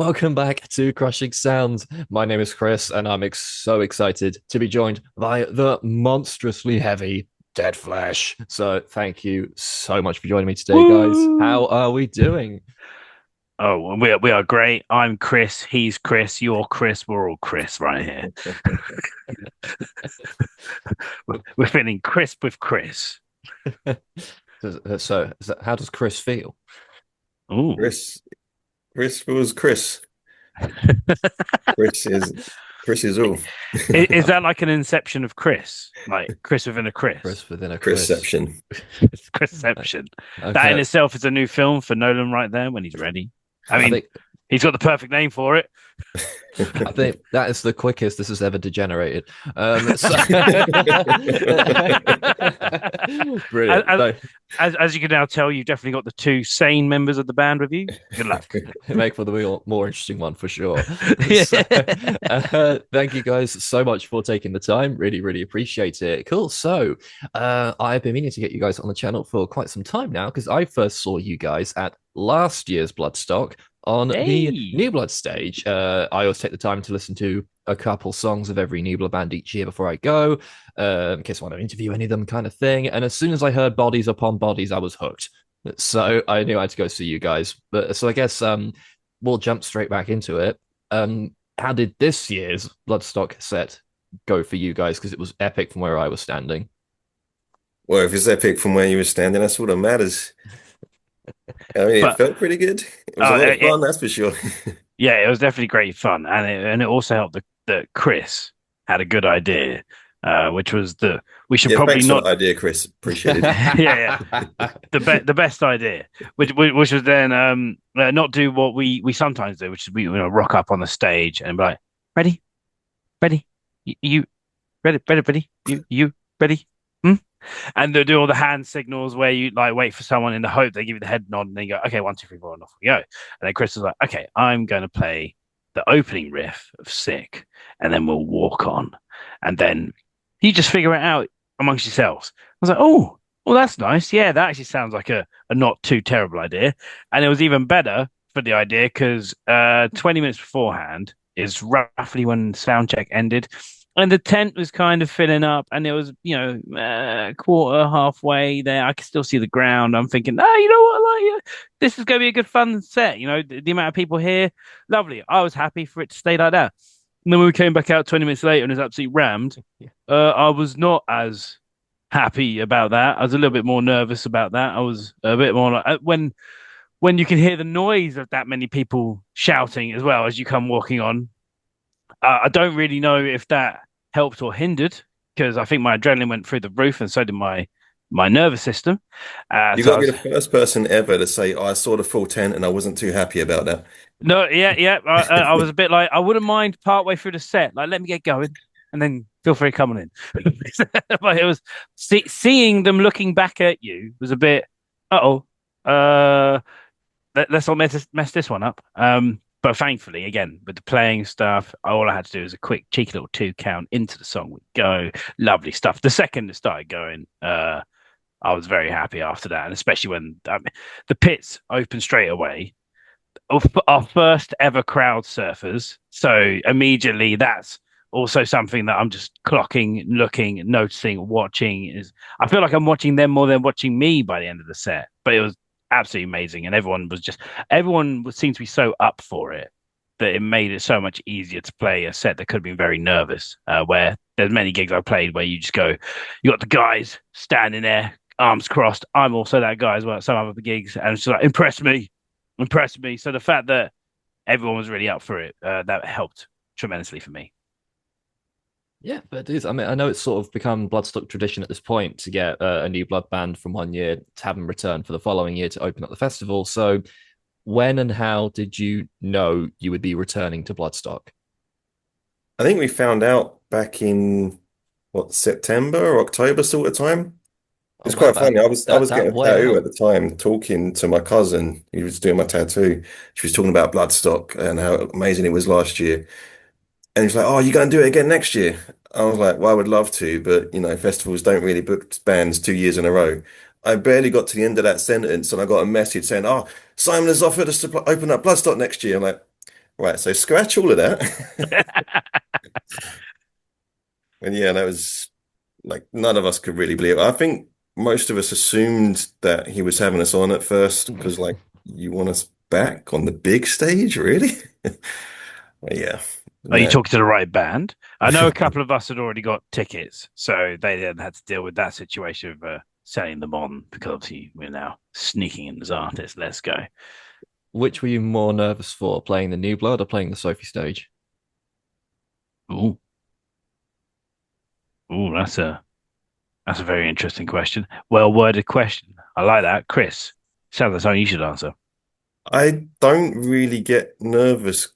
welcome back to Crushing Sounds. My name is Chris, and I'm so excited to be joined by the monstrously heavy Dead Flesh. So, thank you so much for joining me today, guys. Woo! How are we doing? Oh, well, we are great. I'm Chris. He's Chris. You're Chris. We're all Chris right here. We're feeling crisp with Chris. How does Chris feel? Ooh. Chris, Chris was Chris. Chris is Chris is all. Is that like an inception of Chris? Like Chris within a Chris? Chris within a Chris. Chrisception. It's Chrisception. That in Okay, itself is a new film for Nolan right there when he's ready. I I mean, think he's got the perfect name for it. I think that is the quickest this has ever degenerated. As, Brilliant. as, So, as you can now tell, you've definitely got the two sane members of the band with you. Good luck. make for the more interesting one for sure. Yeah. So, thank you guys so much for taking the time. Really, really appreciate it. Cool. So, I've been meaning to get you guys on the channel for quite some time now because I first saw you guys at last year's Bloodstock on the Hey. New Blood stage. I always take the time to listen to a couple songs of every New Blood band each year before I go, in case I want to interview any of them, kind of thing. And as soon as I heard Bodies Upon Bodies, I was hooked. So I knew I had to go see you guys. But so I guess we'll jump straight back into it. How did this year's Bloodstock set go for you guys? Because it was epic from where I was standing. Well, if it's epic from where you were standing, that's all that matters. I mean, it But felt pretty good. It was a uh, lot of it, fun, that's for sure. yeah, it was definitely great fun, and it also helped that Chris had a good idea, which was the we should Yeah, probably thanks for not. that idea, Chris. Appreciate it. Yeah, the best idea, which was then not do what we sometimes do, which is we rock up on the stage and be like, ready, ready, you ready, you ready. Hmm? And they'll do all the hand signals where you like wait for someone in the hope they give you the head nod and then you go, okay, 1, 2, 3, 4, and off we go. And then Chris was like, okay, I'm going to play the opening riff of Sick, and then we'll walk on. And then you just figure it out amongst yourselves. I was like, oh, well, that's nice. Yeah, that actually sounds like a not too terrible idea. And it was even better for the idea because 20 minutes beforehand is roughly when sound check ended and the tent was kind of filling up, and it was, quarter halfway there. I could still see the ground. I'm thinking, oh, you know what? Like, this is going to be a good fun set. The amount of people here, lovely. I was happy for it to stay like that. And then when we came back out 20 minutes later and it was absolutely rammed, I was not as happy about that. I was a little bit more nervous about that. I was a bit more like when you can hear the noise of that many people shouting as well as you come walking on. I don't really know if that helped or hindered because I think my adrenaline went through the roof and so did my nervous system. You So got I to be was the first person ever to say, "Oh, I saw the full tent and I wasn't too happy about that." no, yeah, yeah. I was a bit like I wouldn't mind part way through the set, like let me get going and then feel free to come on in. But it was seeing them looking back at you was a bit, uh-oh, let's not mess this one up. But thankfully, again, with the playing stuff, all I had to do was a quick, cheeky little 2 count into the song. We go, lovely stuff. The second it started going, I was very happy after that, and especially when the pits opened straight away. Our first ever crowd surfers, so immediately that's also something that I'm just clocking, looking, noticing, watching. Is I feel like I'm watching them more than watching me by the end of the set, but it was absolutely amazing, and everyone seemed to be so up for it that it made it so much easier to play a set that could have been very nervous. Where there's many gigs I've played where you just go, you got the guys standing there, arms crossed. I'm also that guy as well at some other gigs, and it's just like impress me. So the fact that everyone was really up for it, that helped tremendously for me. Yeah, but it is. I mean, I know it's sort of become Bloodstock tradition at this point to get a new blood band from one year to have them return for the following year to open up the festival. So, when and how did you know you would be returning to Bloodstock? I think we found out back in what, September or October sort of time. Oh It's wow, quite funny. I was that getting a way tattoo at out. the time, talking to my cousin. He was doing my tattoo. She was talking about Bloodstock and how amazing it was last year. And he's like, "Oh, you going to do it again next year?" I was like, "Well, I would love to, but festivals don't really book bands 2 years in a row." I barely got to the end of that sentence, and I got a message saying, "Oh, Simon has offered us to open up Bloodstock next year." I'm like, Right, so scratch all of that. And yeah, that was like none of us could really believe it. I think most of us assumed that he was having us on at first because, like, you want us back on the big stage, really? But yeah, Are you no. talking to the right band? I know a couple of us had already got tickets, so they then had to deal with that situation of selling them on because obviously we're now sneaking in as artists. Let's go. Which were you more nervous for, playing the New Blood or playing the Sophie stage? Ooh, ooh, that's a very interesting question. Well worded question. I like that, Chris. Sounds like something you should answer. I don't really get nervous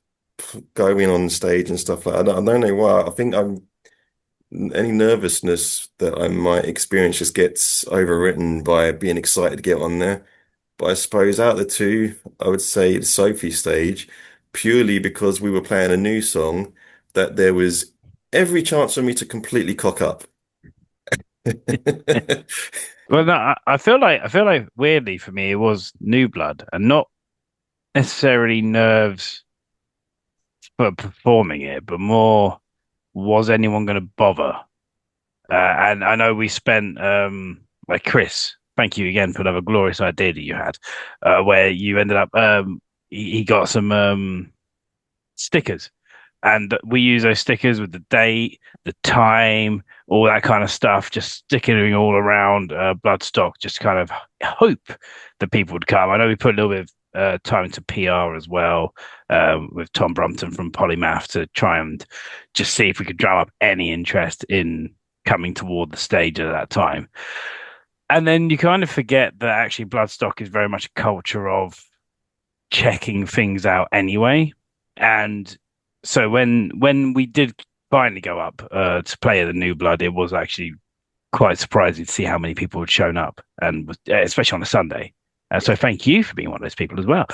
going on stage and stuff like that. I don't know why. I think I'm any nervousness that I might experience just gets overwritten by being excited to get on there. But I suppose out of the two, I would say the Sophie stage, purely because we were playing a new song that there was every chance for me to completely cock up. Well, no, I feel like weirdly for me it was New Blood and not necessarily nerves for performing it, but more was anyone going to bother? And I know we spent like Chris, thank you again for another glorious idea that you had, where you ended up he got some stickers. And we use those stickers with the date, the time, all that kind of stuff, just sticking all around Bloodstock, just kind of hope that people would come. I know we put a little bit of time into PR as well, with Tom Brumpton from Polymath to try and just see if we could drum up any interest in coming toward the stage at that time. And then you kind of forget that actually Bloodstock is very much a culture of checking things out anyway. And so when we did finally go up to play the New Blood, it was actually quite surprising to see how many people had shown up, and especially on a Sunday. So thank you for being one of those people as well.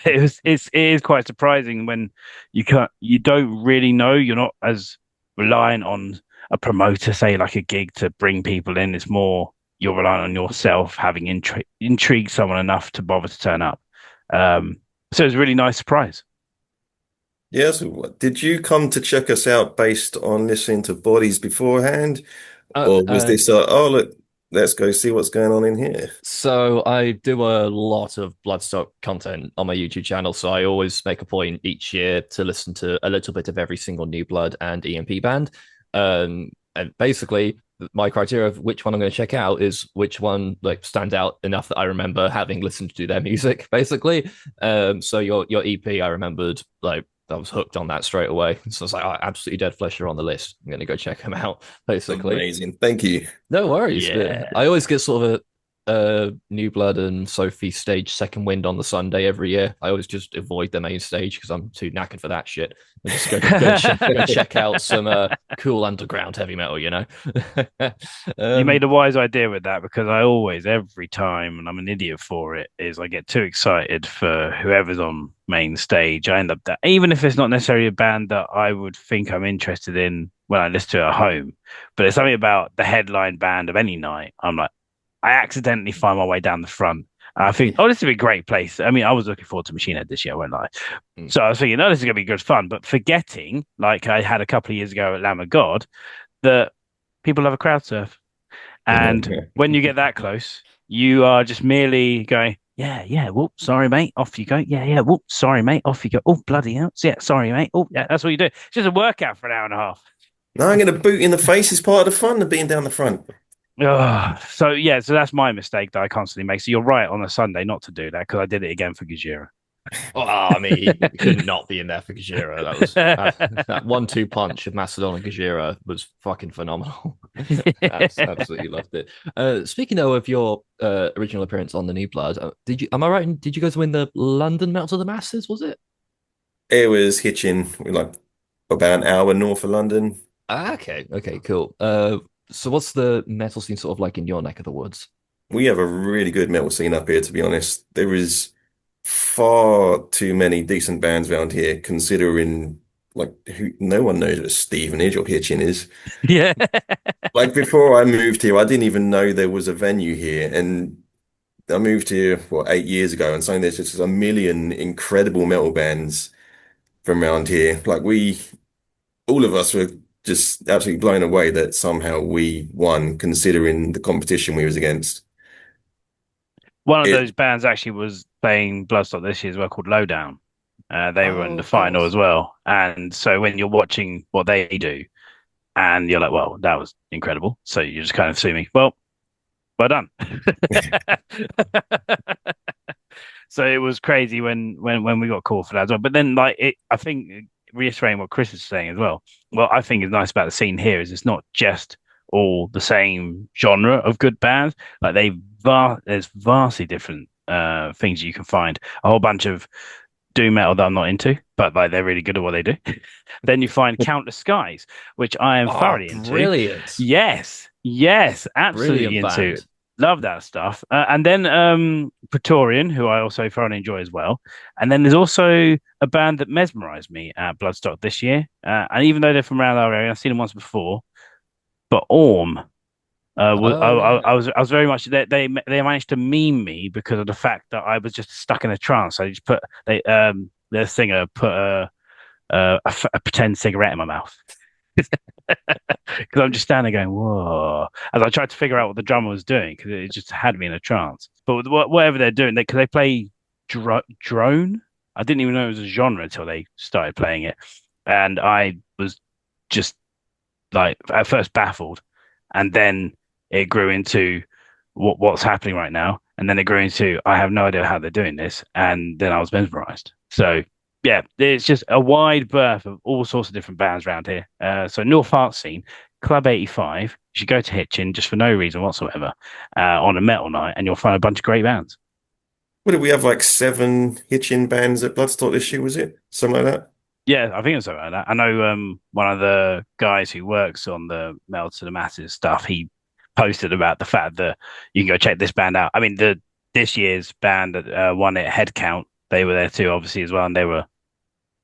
It is quite surprising when you don't really know, you're not as reliant on a promoter, say like a gig, to bring people in. It's more you're relying on yourself having intrigued someone enough to bother to turn up. So it was a really nice surprise. Yeah, so did you come to check us out based on listening to Bodies beforehand? Uh, Or was uh, this oh look, let's go see what's going on in here? so I do a lot of Bloodstock content on my YouTube channel, so I always make a point each year to listen to a little bit of every single New Blood and EMP band. And basically, my criteria of which one I'm going to check out is which one like stands out enough that I remember having listened to their music. Basically, so your EP, I remembered like I was hooked on that straight away. So I was like, oh, absolutely Dead Flesh are on the list. I'm going to go check them out. Basically, Amazing. Thank you. no worries. Yeah. I always get sort of a New Blood and Sophie stage second wind on the Sunday every year. I always just avoid the main stage because I'm too knackered for that shit. I just go check out some cool underground heavy metal, you know. You um, made a wise idea with that because I always, every time, and I'm an idiot for it, is I get too excited for whoever's on main stage. I end up that, even if it's not necessarily a band that I would think I'm interested in when I listen to it at home, but there's something about the headline band of any night. I'm like, I accidentally find my way down the front. And I think, oh, this would be a great place. I mean, I was looking forward to Machine Head this year, won't I? mm, So I was thinking, oh, this is going to be good fun. But forgetting, like I had a couple of years ago at Lamb of God, that people love a crowd surf. And Yeah. when you get that close, you are just merely going, yeah, yeah, whoop, sorry, mate, off you go. Yeah, yeah, whoop, sorry, mate, off you go. Oh, bloody hell. Yeah, sorry, mate. Oh, yeah, that's what you do. It's just a workout for an hour and a half. No, I'm going to boot in the face is part of the fun of being down the front. Ugh. So, yeah, so that's my mistake that I constantly make. So you're right on a Sunday not to do that because I did it again for Gajira. oh, I mean, he couldn't not be in there for Gajira. That was that 1-2 punch of Macedon and Gajira was fucking phenomenal. Absolutely loved it. Speaking though of your original appearance on the New Blood, did you? Am I right? Did you guys win the London Metal to the Masses? Was it? It was Hitchin, like about an hour north of London. Okay, okay, cool. So what's the metal scene sort of like in your neck of the woods? We have a really good metal scene up here, to be honest. There is far too many decent bands around here, considering like who no one knows what Stevenage or Hitchin is. Yeah. Like before I moved here, I didn't even know there was a venue here, and I moved here what 8 years ago, and suddenly there's just a million incredible metal bands. from around here. Like all of us were just absolutely blown away that somehow we won, considering the competition we was against. One of It, those bands actually was playing Bloodstock this year as well, called Lowdown. They were in Oh, the of final as course. well, and so when you're watching what they do, and you're like, "Well, that was incredible," so you just kind of see me. Well done. So it was crazy when we got called for that as well. But then, like I think reiterating what Chris is saying as well. What I think is nice about the scene here is it's not just all the same genre of good bands. Like there's vastly different things you can find. A whole bunch of doom metal that I'm not into, but like they're really good at what they do. Then you find Countless Skies, which I am Oh, thoroughly into. brilliant. Yes, absolutely Brilliant into. band. Love that stuff. And then Praetorian, who I also thoroughly enjoy as well. And then there's also a band that mesmerized me at Bloodstock this year. And even though they're from around our area, I've seen them once before. But Orm, Oh, yeah. I was very much they managed to meme me because of the fact that I was just stuck in a trance. I just put their singer put a pretend cigarette in my mouth because I'm just standing going whoa as I tried to figure out what the drummer was doing because it just had me in a trance. But with whatever they're doing, because they play drone, I didn't even know it was a genre until they started playing it, and I was just like at first baffled, and then it grew into what's happening right now, and then it grew into I have no idea how they're doing this, and then I was mesmerized. So yeah, it's just a wide berth of all sorts of different bands around here. So North Art scene, Club 85. You should go to Hitchin just for no reason whatsoever on a metal night, and you'll find a bunch of great bands. what did we have, like seven hitching bands at Bloodstock this year, was it? Something like that? Yeah, I think it's something like that. I know one of the guys who works on the Mel to the Masses stuff, he posted about the fact that you can go check this band out. I mean, the this year's band that won it, Head Count, they were there too, obviously, as well, and they were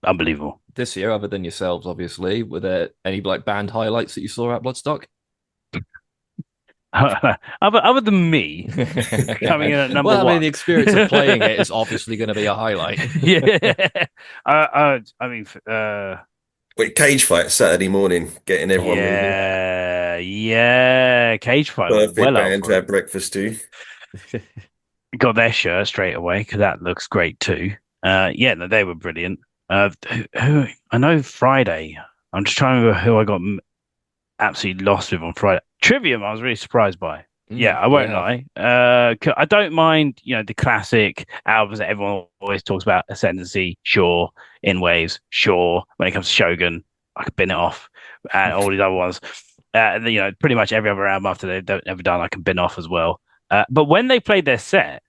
unbelievable. This year, other than yourselves, obviously, were there any like band highlights that you saw at Bloodstock? Other than me coming in at number Well, I mean, the one. experience of playing it is obviously going to be a highlight. Yeah. I mean, Wait, cage fight Saturday morning, getting everyone moving. yeah. Cage Fight went Perfect well out band to for have him. breakfast to. Got their shirt straight away because that looks great too. Yeah, no, they were brilliant. Who I know Friday. I'm just trying to remember who I got absolutely lost with on Friday. Trivium, I was really surprised by. Yeah, I won't Yeah, lie. I don't mind, the classic albums that everyone always talks about. Ascendancy, sure. In Waves, sure. When it comes to Shogun, I could bin it off, and all these other ones. Pretty much every other album after they've ever done, I can bin off as well. But when they played their set,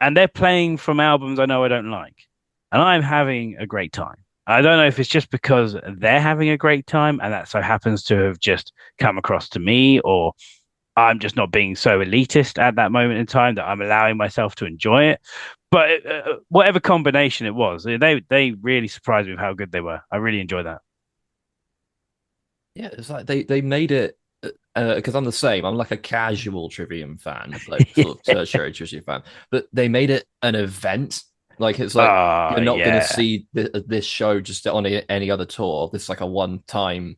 and they're playing from albums I know I don't like, and I'm having a great time. I don't know if it's just because they're having a great time, and that so happens to have just come across to me, or I'm just not being so elitist at that moment in time that I'm allowing myself to enjoy it. But whatever combination it was, they really surprised me with how good they were. I really enjoyed that. yeah. It's like they made it because I'm the same. I'm like a casual Trivium fan, like sort of tertiary Trivium fan, but they made it an event. Like it's like you're not going to Yeah. see this show just on any other tour. This is like a one-time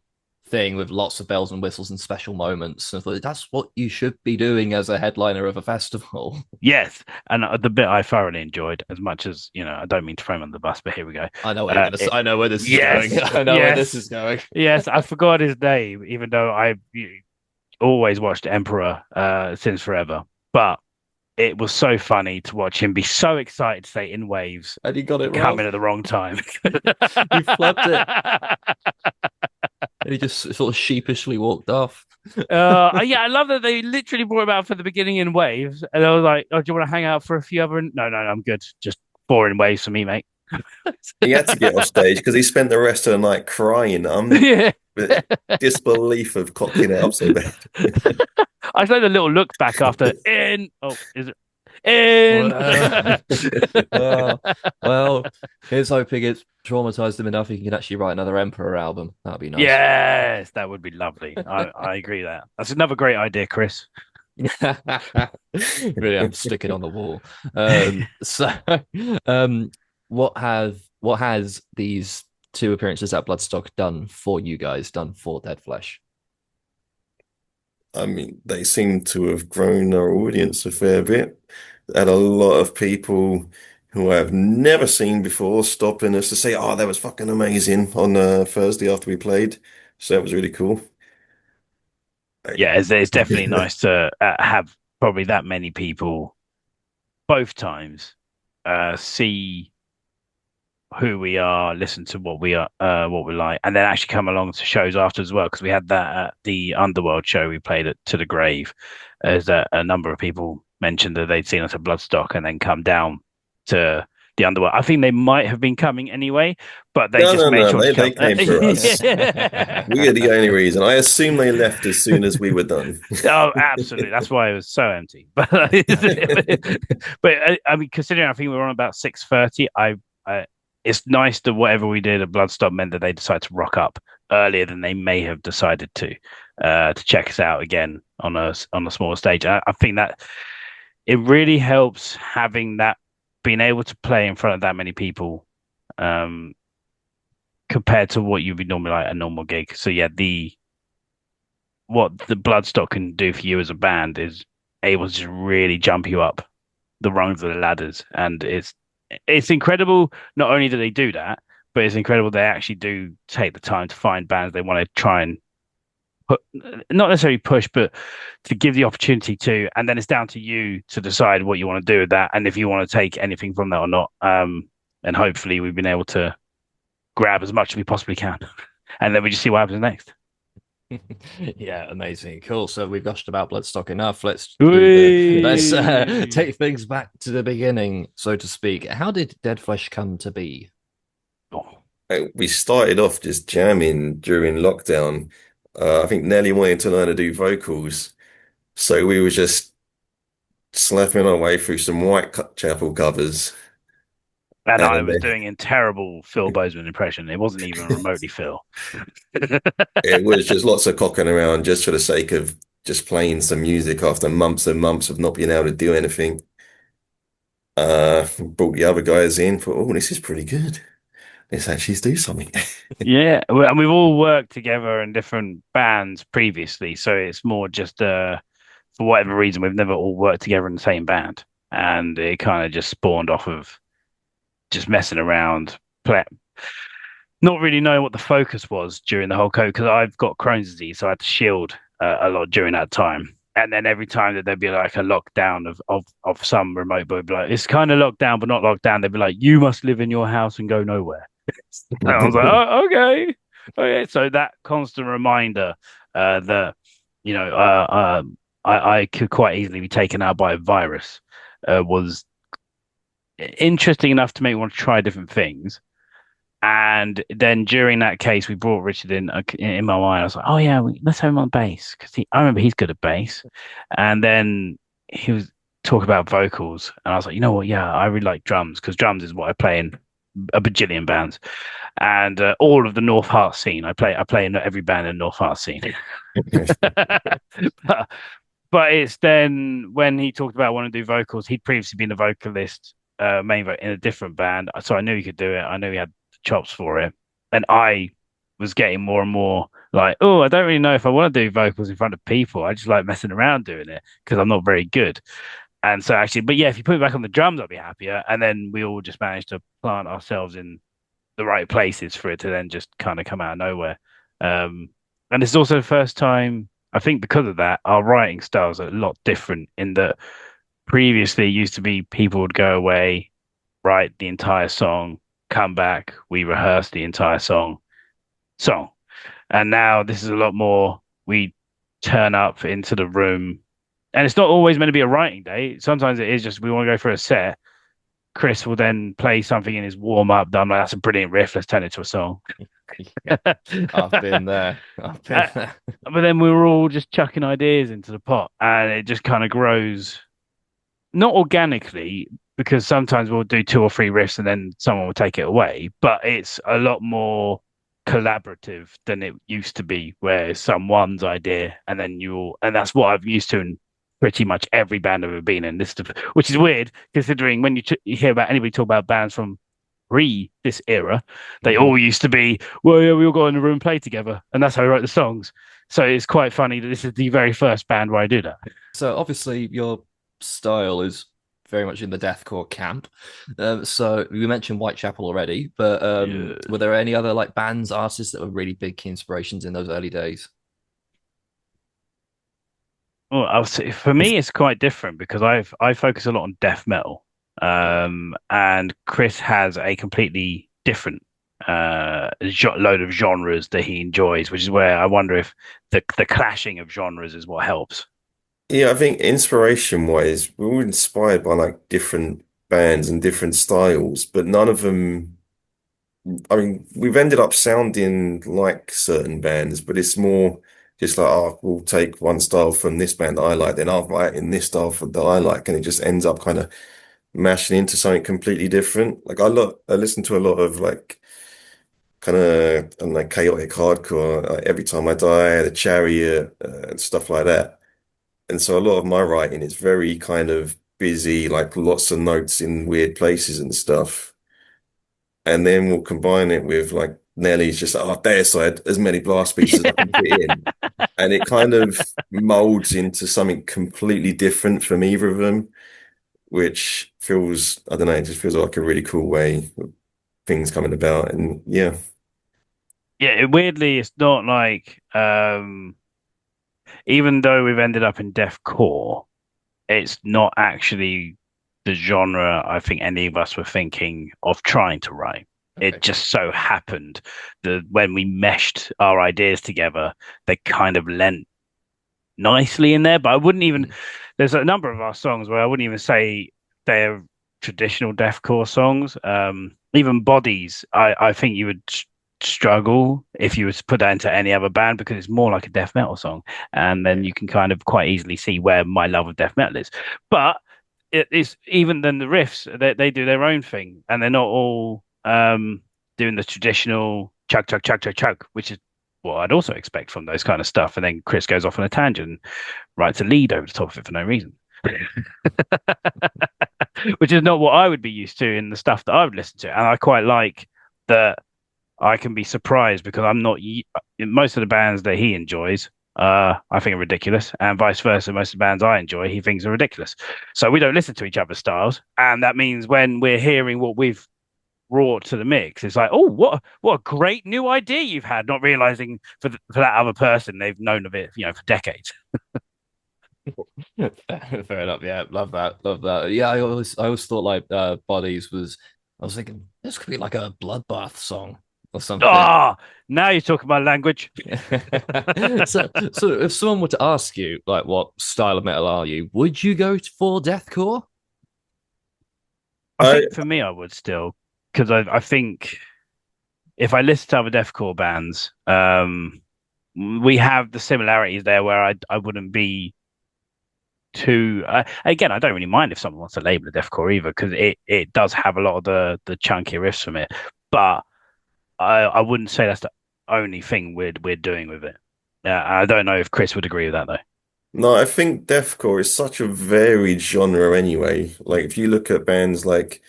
thing with lots of bells and whistles and special moments. And I thought that's what you should be doing as a headliner of a festival. Yes, and the bit I thoroughly enjoyed, as much as I don't mean to throw him on the bus, but here we go. I know what you're gonna say. It, I know where this is going. yes, I know where this yes, is going. yes. I forgot his name, even though I always watched Emperor since forever. But it was so funny to watch him be so excited to say "In Waves" And he got it and come wrong. in at the wrong time. He flubbed it. And he just sort of sheepishly walked off. Yeah, I love that they literally brought him out for the beginning in Waves, and I was like, "Oh, do you want to hang out for a few other?" No, no, no, I'm good. Just 4 in Waves for me, mate. He had to get off stage because he spent the rest of the night crying. Yeah. Disbelief of cocking out so bad. I saw the little look back after in. Oh, is it in? Well, well, here's hoping it's traumatized him enough he can actually write another Emperor album. That'd be nice. Yes, that would be lovely. I agree that. That's another great idea, Chris. Really, I'm sticking on the wall. So, what have what has these two appearances at Bloodstock done for you guys, done for Dead Flesh? I mean, they seem to have grown our audience a fair bit. Had a lot of people who I've never seen before stopping us to say, "Oh, that was fucking amazing" on Thursday after we played. So that was really cool. Yeah, it's definitely nice to have probably that many people both times see who we are, listen to what we like, and then actually come along to shows after as well. Because we had that at the Underworld show we played at To the Grave, as a number of people mentioned that they'd seen us at Bloodstock and then come down to the Underworld. I think they might have been coming anyway, but they No, just no, made no. sure to They come. came for us. We are the only reason. I assume they left as soon as we were done. Oh, absolutely. That's why it was so empty. But I mean, considering I think we were on about 6:30, I it's nice that whatever we did at Bloodstock meant that they decided to rock up earlier than they may have decided to check us out again on a smaller stage. I think that it really helps having that being able to play in front of that many people, um, compared to what you'd be normally like a normal gig. So yeah, the what the Bloodstock can do for you as a band is able to just really jump you up the rungs of the ladders, and it's incredible. Not only do they do that, but it's incredible they actually do take the time to find bands they want to try and put, not necessarily push, but to give the opportunity to, and then it's down to you to decide what you want to do with that, and if you want to take anything from that or not. And hopefully we've been able to grab as much as we possibly can, and then we just see what happens next. Yeah, amazing. Cool. So we've gushed about Bloodstock enough. Let's Whee! take things back to the beginning, so to speak. How did Dead Flesh come to be? Oh, We started off just jamming during lockdown. I think Nelly wanted to learn to do vocals, so we were just slapping our way through some Whitechapel covers, and I and was doing a terrible Phil Bozeman impression. It wasn't even remotely Phil. it was just lots of cocking around just for the sake of just playing some music after months and months of not being able to do anything. Brought the other guys in, thought, oh, this is pretty good. Let's actually do something. Yeah, and we've all worked together in different bands previously, so it's more just for whatever reason we've never all worked together in the same band, and it kind of just spawned off of just messing around, play, not really knowing what the focus was during the whole code because I've got Crohn's disease, so I had to shield a lot during that time. And then every time that there'd be like a lockdown of some remote, but it'd be like it's kind of locked down, but not locked down. They'd be like, "You must live in your house and go nowhere." And I was like, "Oh, okay, okay." So that constant reminder that you know I could quite easily be taken out by a virus was interesting enough to make me want to try different things. And then during that case, we brought Richard in my mind. I was like, oh yeah, let's have him on bass because I remember he's good at bass. And then he was talking about vocals, and I was like, you know what? Yeah, I really like drums because drums is what I play in a bajillion bands, and all of the North Heart scene. I play in every band in North Heart scene. but, but it's then when he talked about wanting to do vocals, he'd previously been a vocalist, in a different band, so I knew he could do it. I knew he had chops for it. And I was getting more and more like, oh, I don't really know if I want to do vocals in front of people. I just like messing around doing it because I'm not very good. And so actually, but yeah, if you put me back on the drums, I'd be happier. And then we all just managed to plant ourselves in the right places for it to then just kind of come out of nowhere. And it's also the first time, I think because of that, our writing styles are a lot different in that previously it used to be people would go away, write the entire song, come back, we rehearse the entire song. And now this is a lot more we turn up into the room. And it's not always meant to be a writing day. Sometimes it is just we want to go for a set. Chris will then play something in his warm up. I'm like, that's a brilliant riff. Let's turn it to a song. I've been there. I've been there. But then we were all just chucking ideas into the pot and it just kind of grows, not organically, because sometimes we'll do two or three riffs and then someone will take it away, but it's a lot more collaborative than it used to be, where it's someone's idea and then and that's what I've used to in pretty much every band I've ever been in. Which is weird considering when you hear about anybody talk about bands from pre this era, they Mhm. all used to be, well, yeah, we all got in a room and played together, and that's how we wrote the songs. So it's quite funny that this is the very first band where I do that. So obviously your style is very much in the deathcore camp. So we mentioned Whitechapel already, but Yeah. were there any other like bands, artists that were really big inspirations in those early days? Well, I'll say for me, it's quite different because I focus a lot on death metal, Right. and Chris has a completely different load of genres that he enjoys, which is where I wonder if the clashing of genres is what helps. Yeah, I think inspiration wise, we're all inspired by like different bands and different styles, but none of them, I mean, we've ended up sounding like certain bands, but it's more just like, oh, we'll take one style from this band that I like, then I'll write in this style that I like, and it just ends up kind of mashing into something completely different. Like I listen to a lot of like kind of, I don't know, chaotic hardcore, like Every Time I Die, The Chariot, and stuff like that. And so a lot of my writing is very kind of busy, like lots of notes in weird places and stuff. And then we'll combine it with like Nelly's just like, oh, there, so I had as many blast beats as I can fit in. And it kind of molds into something completely different from either of them, which feels, I don't know, it just feels like a really cool way of things coming about. And yeah. Yeah, weirdly, it's not like even though we've ended up in deathcore, it's not actually the genre I think any of us were thinking of trying to write. It Okay. just so happened that when we meshed our ideas together, they kind of lent nicely in there. But I wouldn't even, Mm. there's a number of our songs where I wouldn't even say they're traditional deathcore songs. Even Bodies, I think you would struggle if you were to put that into any other band because it's more like a death metal song. And then Yeah. you can kind of quite easily see where my love of death metal is. But it is even then the riffs, they do their own thing and they're not all doing the traditional chug, chug, chug, chug, chug, which is what I'd also expect from those kind of stuff. And then Chris goes off on a tangent, writes a lead over the top of it for no reason, which is not what I would be used to in the stuff that I would listen to. And I quite like that I can be surprised because I'm not in most of the bands that he enjoys. I think are ridiculous, and vice versa. Most of the bands I enjoy, he thinks are ridiculous. So we don't listen to each other's styles, and that means when we're hearing what we've brought to the mix, it's like, oh, what a great new idea you've had, not realizing for that other person they've known of it, for decades. Fair enough. Yeah, love that. Love that. Yeah, I always thought like Bodies was I was thinking this could be like a bloodbath song or something. Ah, now you're talking my language. So if someone were to ask you like what style of metal are you, would you go for deathcore? I I think for me, I would still because I think if I listen to other deathcore bands, we have the similarities there where I wouldn't be too. Again, I don't really mind if someone wants to label it deathcore either because it does have a lot of the chunky riffs from it, but I wouldn't say that's the only thing we're doing with it. Yeah, I don't know if Chris would agree with that though. No, I think deathcore is such a varied genre anyway. Like if you look at bands like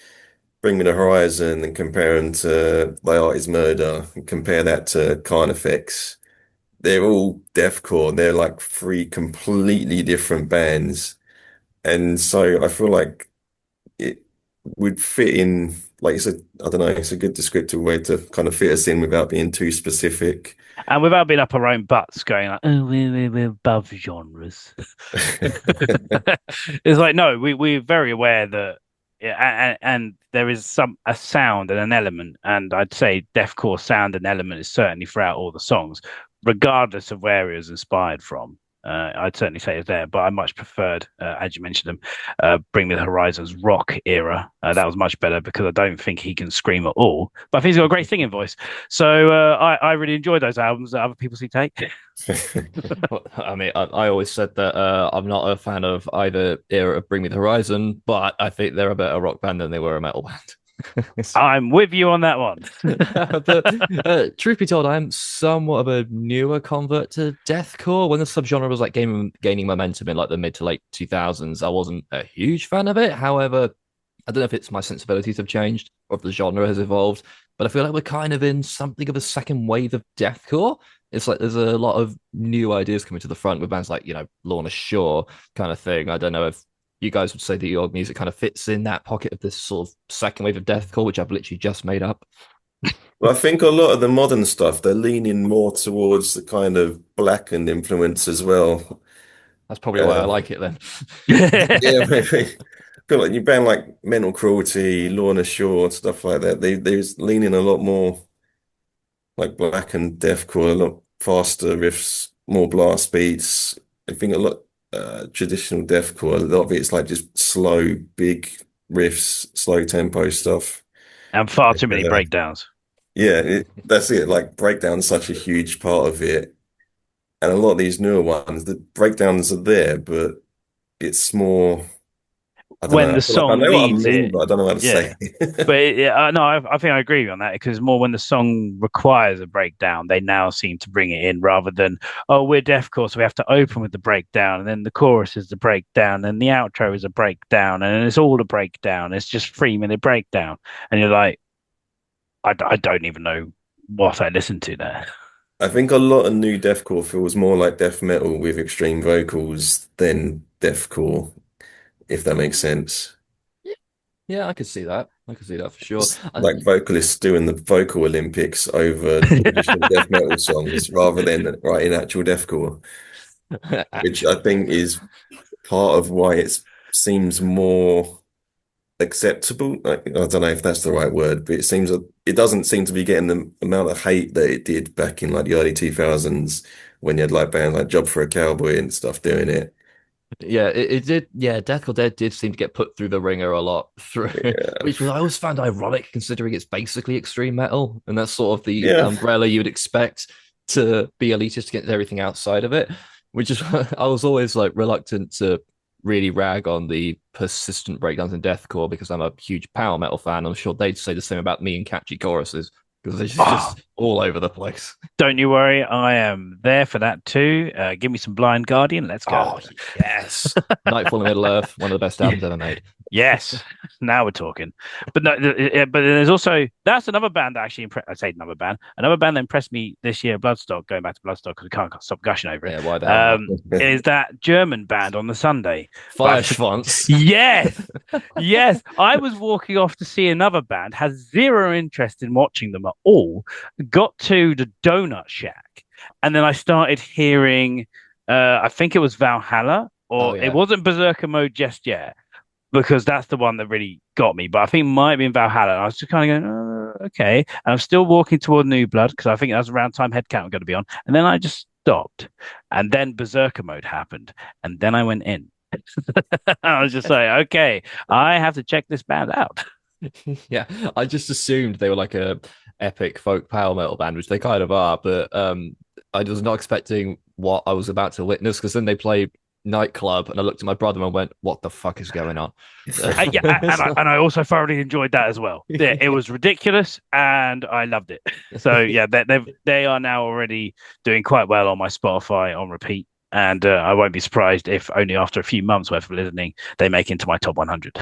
Bring Me the Horizon and compare them to Thy Art Is Murder and compare that to Carnifex, they're all deathcore. They're like three completely different bands. And so I feel like it would fit in, like it's a, I don't know, it's a good descriptive way to kind of fit us in without being too specific. And without being up our own butts, going like, "Oh, we're above genres." It's like no, we're very aware that, yeah, and there is a sound and an element, and I'd say deathcore sound and element is certainly throughout all the songs, regardless of where it was inspired from. I'd certainly say it's there, but I much preferred, as you mentioned them, Bring Me the Horizons rock era. That was much better because I don't think he can scream at all, but I think he's got a great singing voice. So I really enjoy those albums that other people seem to hate. Well, I mean, I always said that I'm not a fan of either era of Bring Me the Horizon, but I think they're a better rock band than they were a metal band. I'm with you on that one. But truth be told, I'm somewhat of a newer convert to deathcore. When the subgenre was like gaining momentum in like the mid to late 2000s, I wasn't a huge fan of it. However, I don't know if it's my sensibilities have changed or if the genre has evolved, but I feel like we're kind of in something of a second wave of deathcore. It's like there's a lot of new ideas coming to the front with bands like, Lorna Shore kind of thing. I don't know if you guys would say that your music kind of fits in that pocket of this sort of second wave of deathcore, which I've literally just made up. Well, I think a lot of the modern stuff, they're leaning more towards the kind of blackened influence as well. That's probably why I Uh, like it then. yeah, maybe. I feel like you band like Mental Cruelty, Lorna Shore, stuff like that. They're leaning a lot more like blackened deathcore, a lot faster riffs, more blast beats. I think a lot traditional deathcore, a lot of it's like just slow, big riffs, slow tempo stuff. And far too many Uh, breakdowns. yeah, that's it. Like breakdown's such a huge part of it. And a lot of these newer ones, the breakdowns are there, but it's more, I don't When know. I the feel like I song know what I needs mean, it, but I don't know how to say yeah. it. But no, I think I agree on that because more when the song requires a breakdown, they now seem to bring it in rather than, oh, we're deathcore, so we have to open with the breakdown, and then the chorus is the breakdown, and the outro is a breakdown, and it's all a breakdown. It's just 3 minute breakdown, and you're like, I don't even know what I listened to there. I think a lot of new deathcore feels more like death metal with extreme vocals than deathcore, if that makes sense. Yeah, I could see that. I could see that for sure. It's like vocalists doing the vocal Olympics over traditional death metal songs rather than writing actual deathcore, which I think is part of why it seems more acceptable. Like, I don't know if that's the right word, but it doesn't seem to be getting the amount of hate that it did back in like the early 2000s when you had like bands like Job for a Cowboy and stuff doing it. Yeah, it did. Yeah, Death Dead did seem to get put through the ringer a lot through, Yeah. which was I always found ironic considering it's basically extreme metal, and that's sort of the Yeah. umbrella you would expect to be elitist against everything outside of it. Which is I was always like reluctant to really rag on the persistent breakdowns in deathcore because I'm a huge power metal fan. I'm sure they'd say the same about me and catchy choruses because they're Oh, just all over the place. don't you worry, I am there for that too. Give me some Blind Guardian, let's go. Oh yes, Nightfall in Middle Earth, one of the best Yeah. albums ever made. Yes, now we're talking. But no, but there's also that's another band that actually impressed. I say another band that impressed me this year. Bloodstock, going back to Bloodstock because we can't stop gushing over it. Yeah, why the hell not? Is that German band on the Sunday? Fire Schwanz. Yes, yes. I was walking off to see another band, had zero interest in watching them at all. Got to the Donut Shack, and then I started hearing. I think it was Valhalla, Oh or it yeah. wasn't Berserker Mode just yet because that's the one that really got me. But I think it might have been Valhalla. And I was just kind of going, okay. And I'm still walking toward New Blood because I think that's around time Headcount I'm going to be on. And then I just stopped. And then Berserker Mode happened. And then I went in. I was just like, okay, I have to check this band out. Yeah, I just assumed they were like a epic folk power metal band, which they kind of are, but I was not expecting what I was about to witness because then they played Nightclub and I looked at my brother and went, "What the fuck is going on?" Yeah, and I also thoroughly enjoyed that as well. Yeah, it was ridiculous, and I loved it. So yeah, they are now already doing quite well on my Spotify on repeat, and I won't be surprised if only after a few months worth of listening they make into my top 100.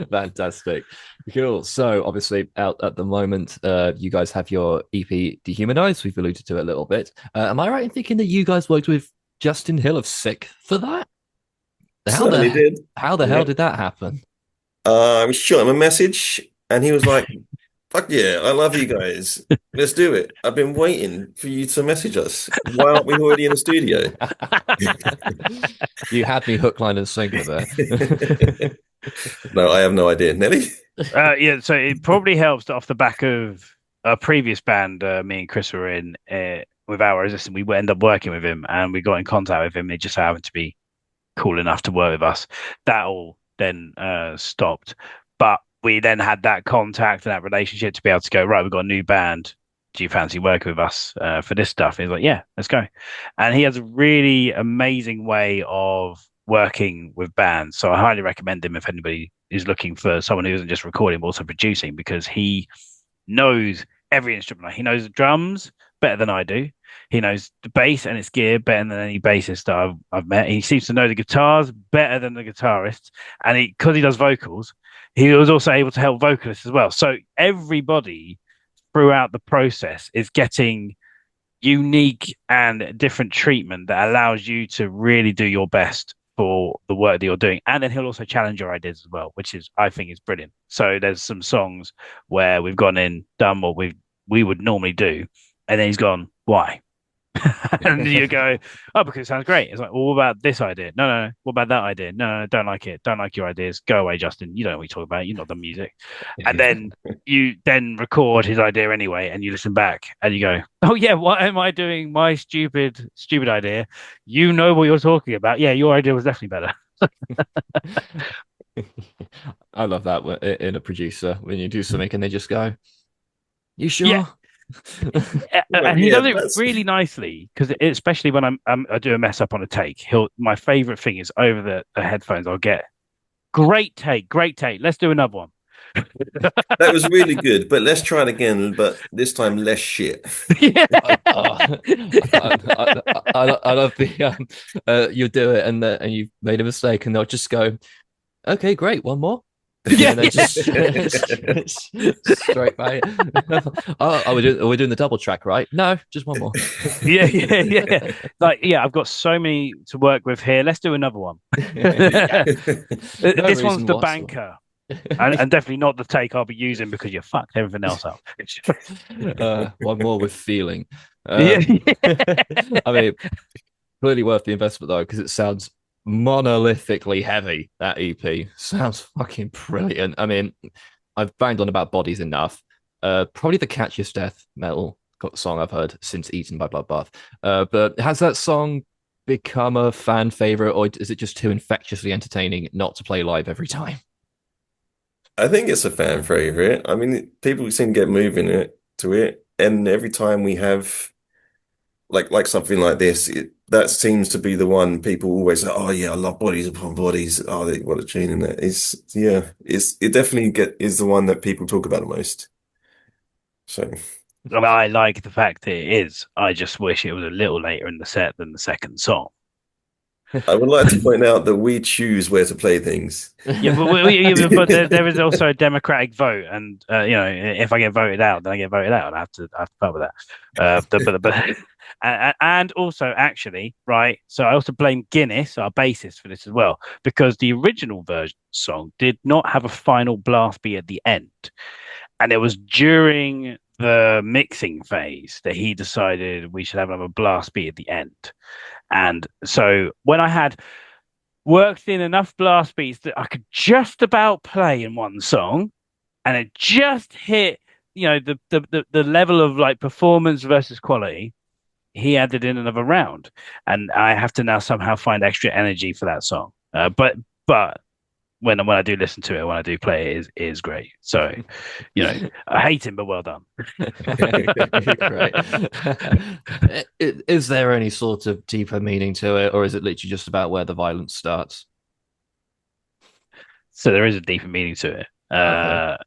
Fantastic. Cool. So obviously out at the moment, you guys have your EP Dehumanized. We've alluded to it a little bit. Am I right in thinking that you guys worked with Justin Hill of Sick for that? How Certainly the did. how the hell Yeah. did that happen? I shot him a message and he was like, fuck yeah, I love you guys. Let's do it. I've been waiting for you to message us. Why aren't we already in the studio? You had me hook, line, and sinker there. No, I have no idea. Nelly? Yeah, so it probably helps that off the back of a previous band me and Chris were in with our resistance. We end up working with him and we got in contact with him. He just happened to be cool enough to work with us. That all then stopped. But we then had that contact and that relationship to be able to go, right, we've got a new band. Do you fancy working with us for this stuff? And he's like, yeah, let's go. And he has a really amazing way of working with bands. So I highly recommend him if anybody is looking for someone who isn't just recording, but also producing, because he knows every instrument. Like, he knows the drums, better than I do. He knows the bass and its gear better than any bassist that I've met. He seems to know the guitars better than the guitarists, and because he does vocals, he was also able to help vocalists as well. So everybody throughout the process is getting unique and different treatment that allows you to really do your best for the work that you're doing. And then he'll also challenge your ideas as well, which is I think is brilliant. So there's some songs where we've gone in, done what we would normally do, and then he's gone, why? And you go, oh, because it sounds great. It's like, well, what about this idea? No, no, no. What about that idea? No, no, don't like it. Don't like your ideas. Go away, Justin. You don't know what you're talking about. You're not the music. And then you then record his idea anyway, and you listen back and you go, oh yeah, what am I doing? My stupid idea. You know what you're talking about. Yeah, your idea was definitely better. I love that in a producer when you do something and they just go, "You Yeah. sure?" And he Yeah, does it that's really nicely because especially when I do a mess up on a take, my favorite thing is over the headphones. I'll get great take, great take. Let's do another one. that was really good, but let's try it again, but this time less shit. Yeah. I love the you do it and you've made a mistake and they'll just go, okay, great, one more. Yeah, And then just straight by. Oh, we're doing the double track, right? No, just one more. yeah. Like, yeah, I've got so many to work with here. Let's do another one. No This one's reason the whatsoever. banker, and definitely not the take I'll be using because you fucked everything else up. One more with feeling. Yeah. I mean, clearly worth the investment though, because it sounds monolithically heavy. That EP sounds fucking brilliant. I mean, I've banged on about Bodies enough. Probably the catchiest death metal song I've heard since Eaten by Bloodbath. But has that song become a fan favorite, or is it just too infectiously entertaining not to play live every time? I think it's a fan favorite. I mean, people seem to get moving to it, and every time we have like something like this, that seems to be the one people always say, "Oh yeah, I love Bodies Upon Bodies." Oh, what a tune in that! It definitely is the one that people talk about the most. So I like the fact that it is. I just wish it was a little later in the set than the second song. I would like to point out that we choose where to play things. Yeah, but there is also a democratic vote, and if I get voted out, then I get voted out. I have to put up with that. And also, actually, right. So I also blame Guinness, our bassist, for this as well, because the original version song did not have a final blast beat at the end, and it was during the mixing phase that he decided we should have a blast beat at the end. And so when I had worked in enough blast beats that I could just about play in one song, and it just hit, the level of like performance versus quality, he added in another round, and I have to now somehow find extra energy for that song. But when I do listen to it, when I do play it, is great. So, I hate him, but well done. Great. Is there any sort of deeper meaning to it, or is it literally just about where the violence starts? So there is a deeper meaning to it. That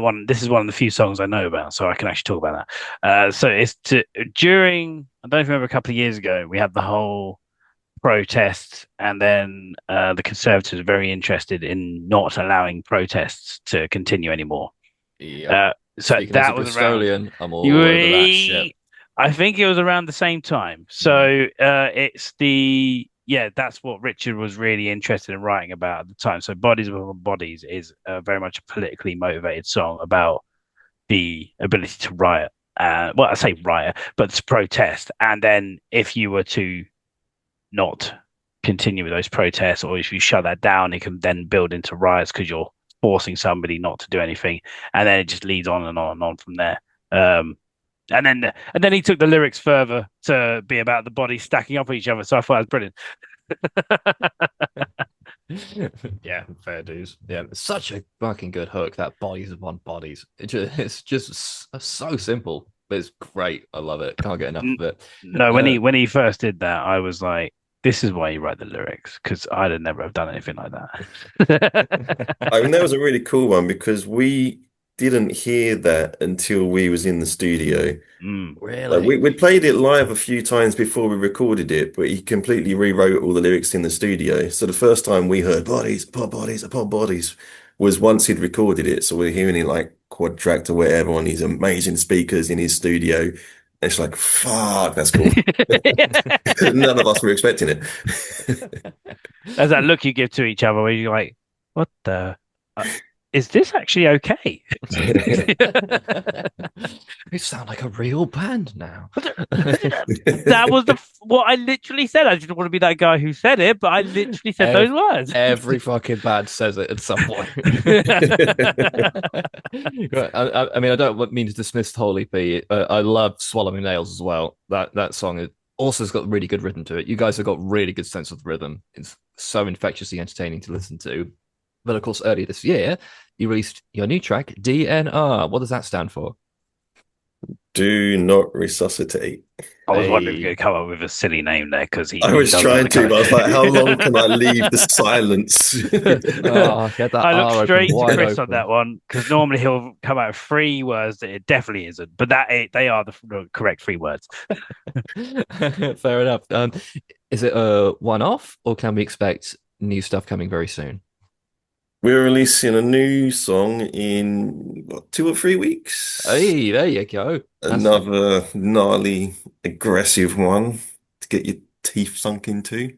one. This is one of the few songs I know about, so I can actually talk about that. So it's during. I don't remember a couple of years ago. We had the whole protests, and then the Conservatives are very interested in not allowing protests to continue anymore. Yeah. So Speaking that as a was around. Bristolian, I'm all over that shit. I think it was around the same time. So it's that's what Richard was really interested in writing about at the time. So Bodies Upon Bodies is very much a politically motivated song about the ability to riot. Well, I say riot, but to protest. And then if you were to not continue with those protests, or if you shut that down, it can then build into riots because you're forcing somebody not to do anything, and then it just leads on and on and on from there. And then he took the lyrics further to be about the bodies stacking up each other. So I thought it was brilliant. Yeah, fair dues. Yeah, it's such a fucking good hook. That Bodies Upon Bodies. It's just so simple, but it's great. I love it. Can't get enough of it. No, when he first did that, I was like, this is why you write the lyrics, because I'd have never have done anything like that. I mean, that was a really cool one because we didn't hear that until we was in the studio. Mm. Like Really? we played it live a few times before we recorded it, but he completely rewrote all the lyrics in the studio. So the first time we heard bodies, upon bodies, upon bodies was once he'd recorded it. So we're hearing it like quad tracked or whatever on these amazing speakers in his studio. And it's like, fuck, that's cool. None of us were expecting it. There's that look you give to each other where you're like, what the? Uh, is this actually okay? You sound like a real band now. That was what I literally said. I didn't want to be that guy who said it, but I literally said those words. Every fucking band says it at some point. Right, I mean, I don't mean to dismiss Holy P. I love Swallowing Nails as well. That song also has got really good rhythm to it. You guys have got really good sense of the rhythm. It's so infectiously entertaining to listen to. But of course, earlier this year, you released your new track, DNR. What does that stand for? Do not resuscitate. I was wondering if you Hey. could come up with a silly name there because I he was does want trying to to, come. but I was like, how long can I leave the silence? Oh, get that I looked R open straight to wide Chris on open. that one because normally he'll come out with three words that it definitely isn't, but they are the correct three words. Fair enough. Is it a one-off, or can we expect new stuff coming very soon? We're releasing a new song in what, 2 or 3 weeks. Hey, there you go. Another gnarly, aggressive one to get your teeth sunk into.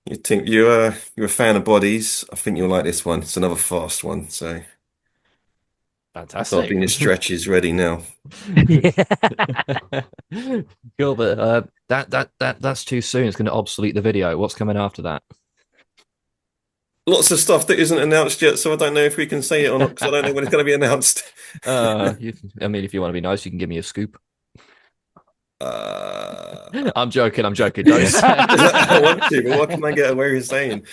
You think you're a fan of bodies? I think you'll like this one. It's another fast one, so start Fantastic. doing your stretches ready now. Cool, but that's too soon. It's going to obsolete the video. What's coming after that? Lots of stuff that isn't announced yet, so I don't know if we can say it or not because I don't know when it's going to be announced. I mean, if you want to be nice, you can give me a scoop. Uh, I'm joking. I'm joking. Don't say I want to, but what it. can I get away with saying?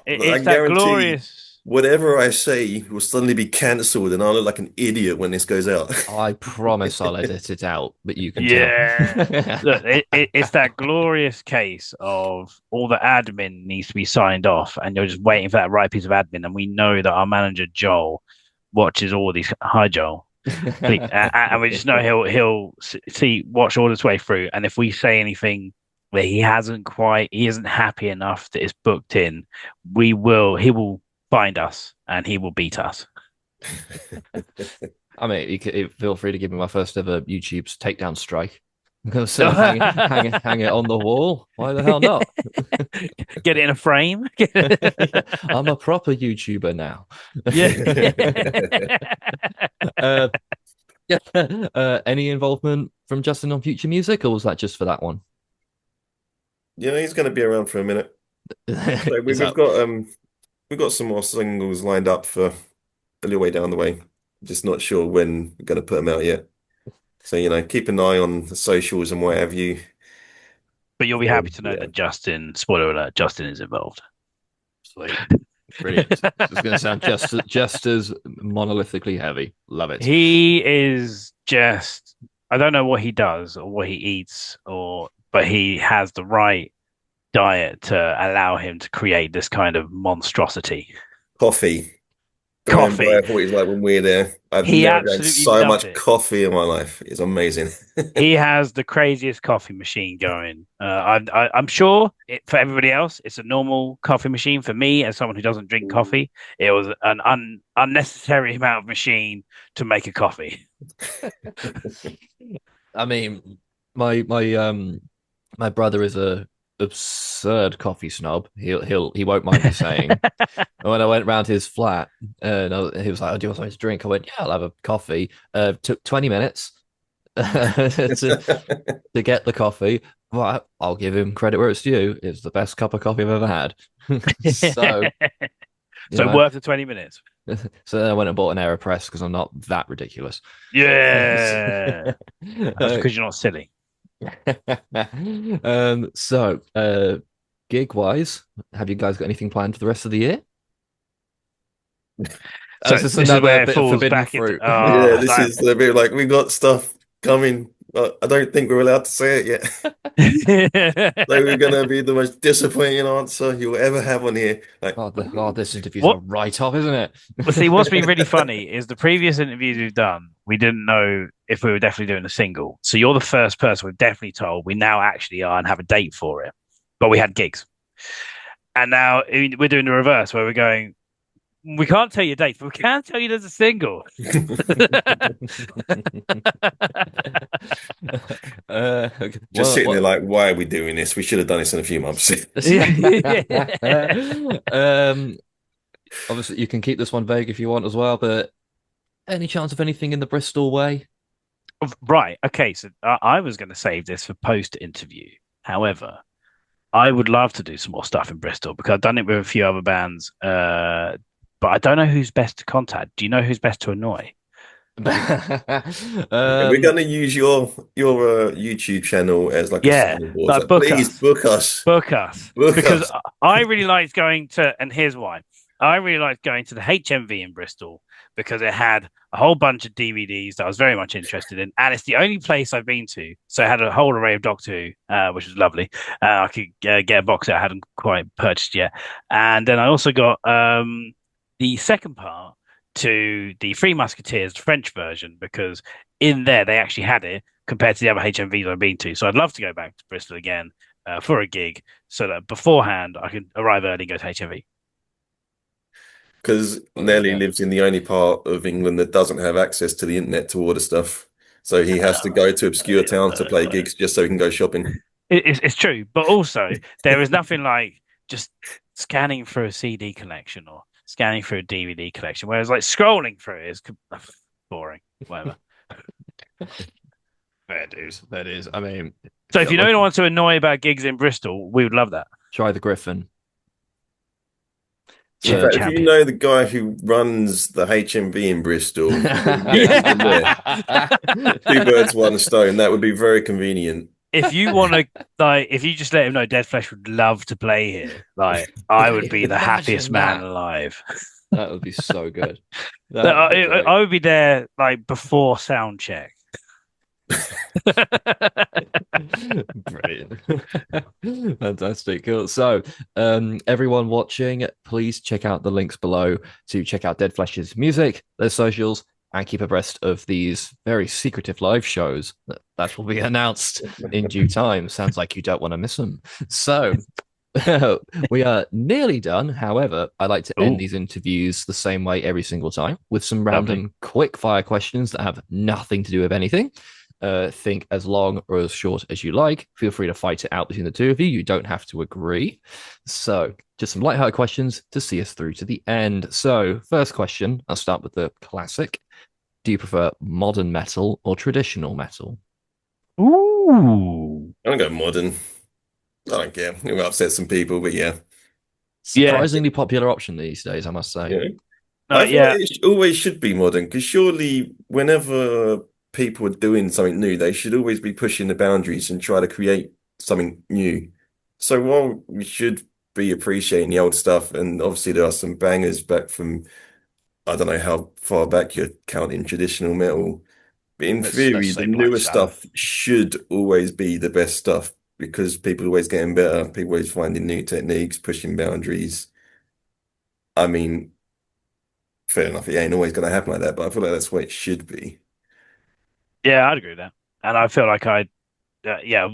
I It's that guarantee glorious. whatever I say will suddenly be cancelled, and I'll look like an idiot when this goes out. I promise I'll edit it out, but you can tell. Yeah. Look, it's that glorious case of all the admin needs to be signed off, and you're just waiting for that right piece of admin. And we know that our manager Joel watches all these. Hi, Joel. Please, and we just know he'll watch all this way through. And if we say anything where he isn't happy enough that it's booked in, he will find us and he will beat us. I mean, feel free to give me my first ever YouTube's takedown strike. I'm going to hang it on the wall. Why the hell not? Get it in a frame. I'm a proper YouTuber now. Yeah. Yeah. Any involvement from Justin on future music, or was that just for that one? He's going to be around for a minute. So Is that we've got some more singles lined up for a little way down the way. Just not sure when we're going to put them out yet. So, keep an eye on the socials and what have you. But you'll be happy to know Yeah. that spoiler alert, Justin is involved. sweet? Brilliant. It's going to sound just as monolithically heavy. Love it. He is just, I don't know what he does or what he eats, but he has the right diet to allow him to create this kind of monstrosity. Coffee. Coffee. Remember what he's like when we're there. I've He never had absolutely so loves much it. coffee in my life. It's amazing. He has the craziest coffee machine going. I'm sure for everybody else, it's a normal coffee machine. For me, as someone who doesn't drink coffee, it was an unnecessary amount of machine to make a coffee. I mean, my brother is a absurd coffee snob. He won't mind me saying. When I went round his flat, he was like, "Oh, do you want something to drink?" I went, "Yeah, I'll have a coffee." Took 20 minutes to get the coffee. Well, I'll give him credit where it's due. It's the best cup of coffee I've ever had. So, you So know, worth the 20 minutes. so then I went and bought an AeroPress because I'm not that ridiculous. Yeah. That's because you're not silly. Gig wise, have you guys got anything planned for the rest of the year? So This is this is another where it bit of falls forbidden back into fruit. Yeah, oh, this is a bit like we got stuff coming Well, I don't think we're allowed to say it yet. So we're gonna be the most disappointing answer you'll ever have on here. Like, This interview's a What? write-off, isn't it? Well, see, what's been really funny is the previous interviews we've done, we didn't know if we were definitely doing a single. So you're the first person we've definitely told we now actually are and have a date for it. But we had gigs. And now we're doing the reverse where we're going, we can't tell you a date, but we can tell you there's a single. just sitting there What? like, why are we doing this? We should have done this in a few months. um, obviously, you can keep this one vague if you want as well, but any chance of anything in the Bristol way? Right. Okay. So I was going to save this for post interview. However, I would love to do some more stuff in Bristol because I've done it with a few other bands. But I don't know who's best to contact. Do you know who's best to annoy? We're gonna use your YouTube channel as like a Yeah, sounding board. like Like, please book us, book us, book because us. I really liked going to, and here's why. I really liked going to the HMV in Bristol because it had a whole bunch of DVDs that I was very much interested in, and it's the only place I've been to. So it had a whole array of Doctor Who, which was lovely. I could get a box that I hadn't quite purchased yet, and then I also got the second part to the Three Musketeers French version because in there they actually had it compared to the other HMVs I've been to. So I'd love to go back to Bristol again for a gig so that beforehand I can arrive early and go to HMV. Because Love Nelly that. lives in the only part of England that doesn't have access to the internet to order stuff. So he has to go to obscure towns to play gigs just so he can go shopping. It's true, but also there is nothing like just scanning through a CD collection or scanning through a DVD collection, whereas like scrolling through it is boring, whatever. That is. I mean, So if Yeah, you know like, anyone to annoy about gigs in Bristol, we would love that. try the Griffin. in So, fact, if you Champion. know the guy who runs the HMV in Bristol, maybe message him there. Yeah. Two birds, one stone. That would be very convenient. If you want to, like, if you just let him know Dead Flesh would love to play here, like, I would be the happiest imagine man that. alive. That would be so good. That would be great. I would be there, like, before sound check. Brilliant. Fantastic. Cool. So, everyone watching, please check out the links below to check out Dead Flesh's music, their socials, and keep abreast of these very secretive live shows that will be announced in due time. Sounds like you don't want to miss them. So, we are nearly done. However, I like to end Ooh, these interviews the same way every single time with some lovely. random quick fire questions that have nothing to do with anything. Think as long or as short as you like. Feel free to fight it out between the two of you. You don't have to agree. So, just some light-hearted questions to see us through to the end. So, first question, I'll start with the classic. Do you prefer modern metal or traditional metal? Ooh. I'm gonna go modern. I don't care. It will upset some people, but yeah. Yeah. Surprisingly popular option these days, I must say. Yeah. No, I feel yeah. like it always should be modern because surely whenever people are doing something new, they should always be pushing the boundaries and try to create something new. So while we should be appreciating the old stuff, and obviously there are some bangers back from I don't know how far back you're counting traditional metal, but in Let's theory, the say Black newer Sabbath. stuff should always be the best stuff because people are always getting better, people always finding new techniques, pushing boundaries. I mean, fair enough, it ain't always going to happen like that, but I feel like that's what it should be. Yeah, I'd agree with that. And I feel like yeah,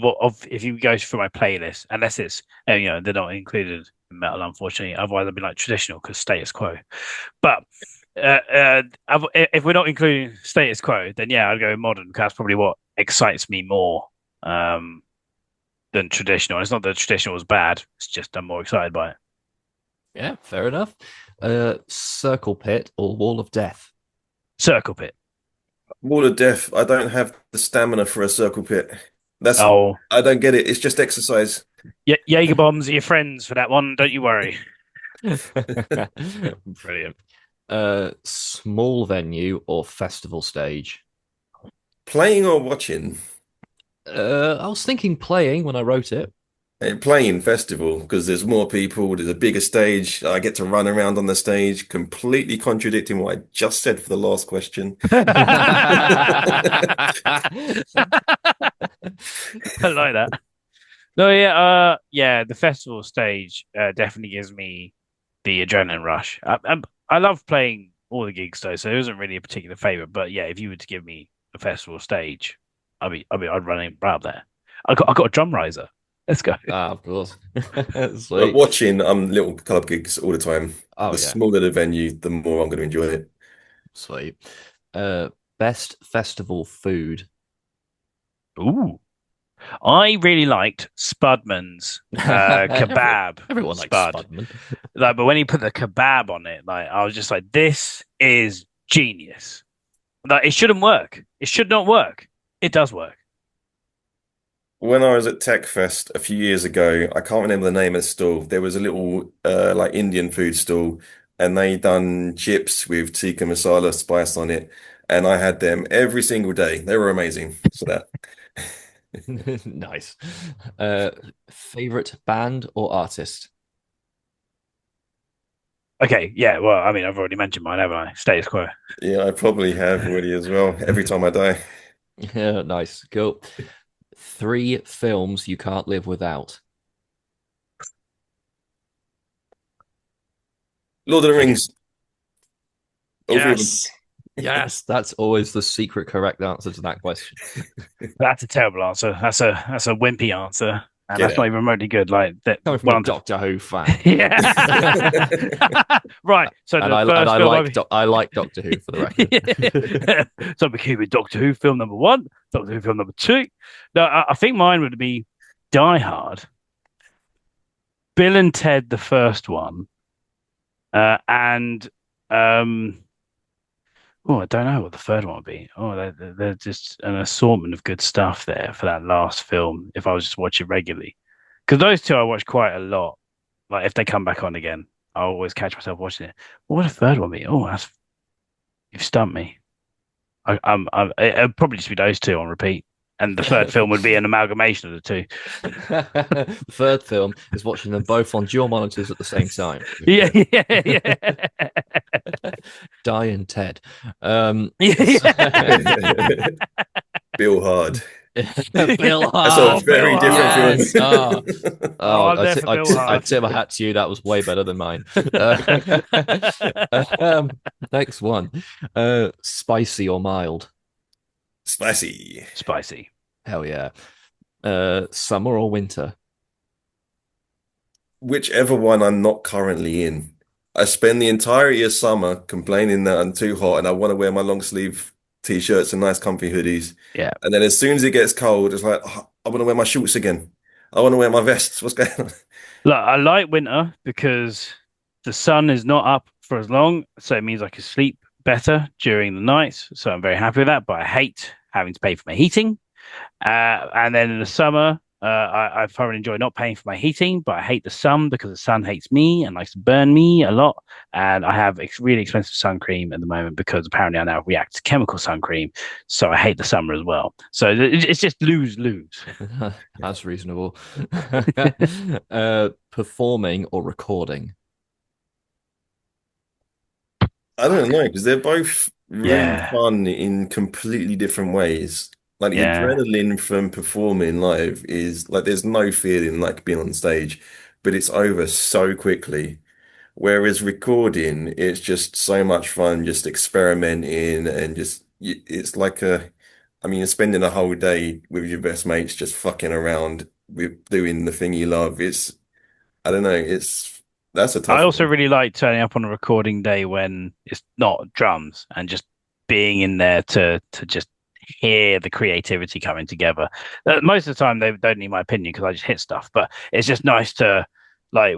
if you go through my playlist, unless it's, they're not included in metal, unfortunately. Otherwise, I'd be like traditional because status quo. But if we're not including status quo, then yeah, I'd go modern because that's probably what excites me more than traditional. It's not that traditional was bad; it's just I'm more excited by it. Yeah, fair enough. Circle Pit or Wall of Death? Circle Pit. Wall of Death, I don't have the stamina for a circle pit. That's, Oh, I don't get it. It's just exercise. yeah, Jaeger bombs are your friends for that one. Don't you worry. Brilliant. Small venue or festival stage? Playing or watching? I was thinking playing when I wrote it. Playing festival because there's more people, there's a bigger stage. I get to run around on the stage, completely contradicting what I just said for the last question. I like that. No, yeah, yeah, the festival stage definitely gives me the adrenaline rush. I love playing all the gigs though, so it wasn't really a particular favorite. But yeah, if you were to give me a festival stage, I'd run in right up there. I got a drum riser. Let's go. Ah, of course. But Sweet. watching little club gigs all the time. Oh The yeah, smaller the venue, the more I'm going to enjoy it. sweet. Uh, best festival food. Ooh, I really liked Spudman's kebab Everyone likes spud. Spudman. Like, but when he put the kebab on it, like I was just like, this is genius. Like, it shouldn't work. It should not work. It does work. When I was at Tech Fest a few years ago, I can't remember the name of the stall. There was a little like Indian food stall, and they done chips with tikka masala spice on it, and I had them every single day. They were amazing. So that Nice. Uh, favorite band or artist? Okay, yeah. Well, I mean, I've already mentioned mine, haven't I? Status quo. yeah, I probably have already as well. Every time I die, Yeah, nice. Cool. Three films you can't live without. Lord of the Okay. Rings, all three of them. Yes. Yes, that's always the secret correct answer to that question. That's a terrible answer. That's a wimpy answer, and Get that's not out. even remotely good. Like that. Coming from a Well, Doctor Who fan. yeah. Right. So And the first film I like Doctor Who for the record. so I became a Doctor Who film number one, Doctor Who film number two. No, I think mine would be Die Hard, Bill and Ted, the first one, and um, oh, I don't know what the third one would be. Oh, there's just an assortment of good stuff there for that last film. If I was just watching regularly, because those two I watch quite a lot. Like if they come back on again, I always catch myself watching it. What would the third one be? Oh, that's you've stumped me. It'd probably just be those two on repeat, and the third film would be an amalgamation of the two. The third film is watching them both on dual monitors at the same time. Yeah, yeah, yeah, Die and Ted. yeah. Bill Hard. Bill That's a Oh, Hard. Bill very different Hard. Yes. Oh, Oh, oh I'm there for Bill I Hard. tip my hat to you. That was way better than mine. Um, next one. Spicy or mild? Spicy. Spicy. Hell yeah. Summer or winter? Whichever one I'm not currently in. I spend the entirety of summer complaining that I'm too hot and I want to wear my long sleeve t-shirts and nice comfy hoodies. Yeah. And then as soon as it gets cold, it's like, "Oh, I want to wear my shorts again. I want to wear my vests. What's going on?" Look, I like winter because the sun is not up for as long, so it means I can sleep better during the nights. So I'm very happy with that. But I hate having to pay for my heating. And then in the summer, I thoroughly enjoy not paying for my heating, but I hate the sun because the sun hates me and likes to burn me a lot. And I have really expensive sun cream at the moment because apparently I now react to chemical sun cream. So I hate the summer as well. So it's just lose lose. That's reasonable. Performing or recording? I don't know, because they're both really Yeah, fun in completely different ways. Like the yeah. adrenaline from performing live is like there's no feeling like being on stage, but it's over so quickly. Whereas recording, it's just so much fun, just experimenting and it's like I mean, you're spending a whole day with your best mates just fucking around with doing the thing you love. I don't know, that's a I tough also one. really like turning up on a recording day when it's not drums and just being in there to just hear the creativity coming together. Most of the time, they don't need my opinion because I just hit stuff, but it's just nice to like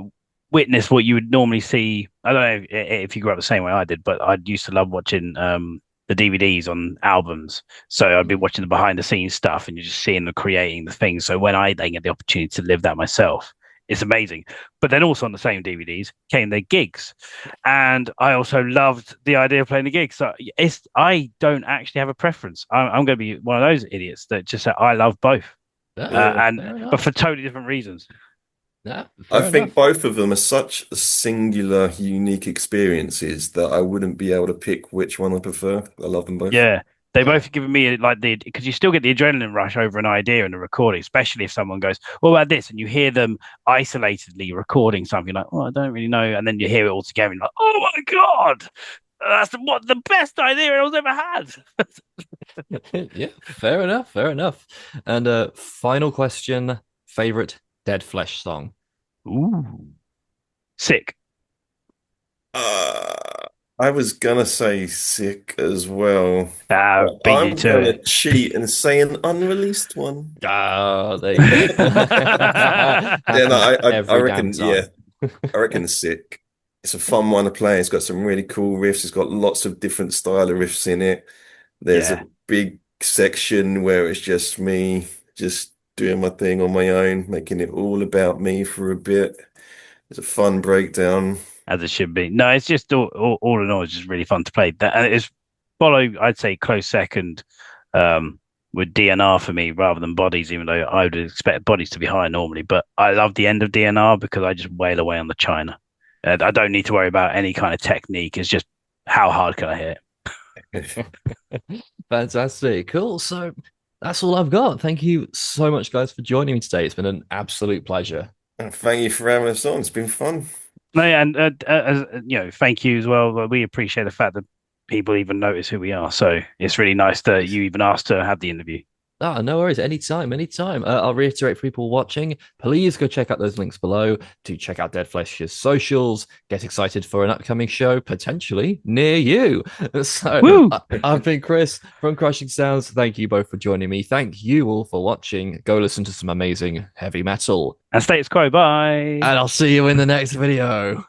witness what you would normally see. I don't know if you grew up the same way I did, but I used to love watching the DVDs on albums. So I'd be watching the behind the scenes stuff and you're just seeing them creating the things. So when I then get the opportunity to live that myself, it's amazing. But then also on the same DVDs came their gigs. And I also loved the idea of playing the gigs. So I don't actually have a preference. I'm going to be one of those idiots that just say I love both. Yeah, Yeah. And fair but enough. for totally different reasons. Yeah, I fair think enough. both of them are such singular, unique experiences that I wouldn't be able to pick which one I prefer. I love them both. Yeah. They both have given me like because you still get the adrenaline rush over an idea in a recording, especially if someone goes, "What about this?" and you hear them isolatedly recording something like, "Oh, I don't really know," and then you hear it all together, and you're like, "Oh my god, that's the best idea I've ever had." Yeah, fair enough, fair enough. And final question: favorite Dead Flesh song? Ooh, sick. Uh, I was gonna say sick as well, Ah, but beat you I'm to gonna it. cheat and say an unreleased one. Ah, there you go. Yeah, no, Happens I every damn reckon, yeah, time. I reckon sick. It's a fun one to play. It's got some really cool riffs. It's got lots of different style of riffs in it. There's a Yeah, big section where it's just me, just doing my thing on my own, making it all about me for a bit. It's a fun breakdown. as it should be. No, it's just all in all, it's just really fun to play. That and it's follow. I'd say close second. Um, with DNR for me rather than bodies, even though I would expect bodies to be higher normally. But I love the end of DNR because I just wail away on the China. I don't need to worry about any kind of technique. It's just how hard can I hit Fantastic. Cool. So that's all I've got. Thank you so much, guys, for joining me today. It's been an absolute pleasure. And thank you for having us on. It's been fun. No, yeah, and thank you as well. We appreciate the fact that people even notice who we are. So it's really nice that you even asked to have the interview. Ah, no worries. Anytime, anytime. I'll reiterate for people watching, please go check out those links below to check out Dead Flesh's socials. Get excited for an upcoming show potentially near you. So Woo! I've been Chris from Crushing Sounds. Thank you both for joining me. Thank you all for watching. Go listen to some amazing heavy metal. And status quo. Bye. And I'll see you in the next video.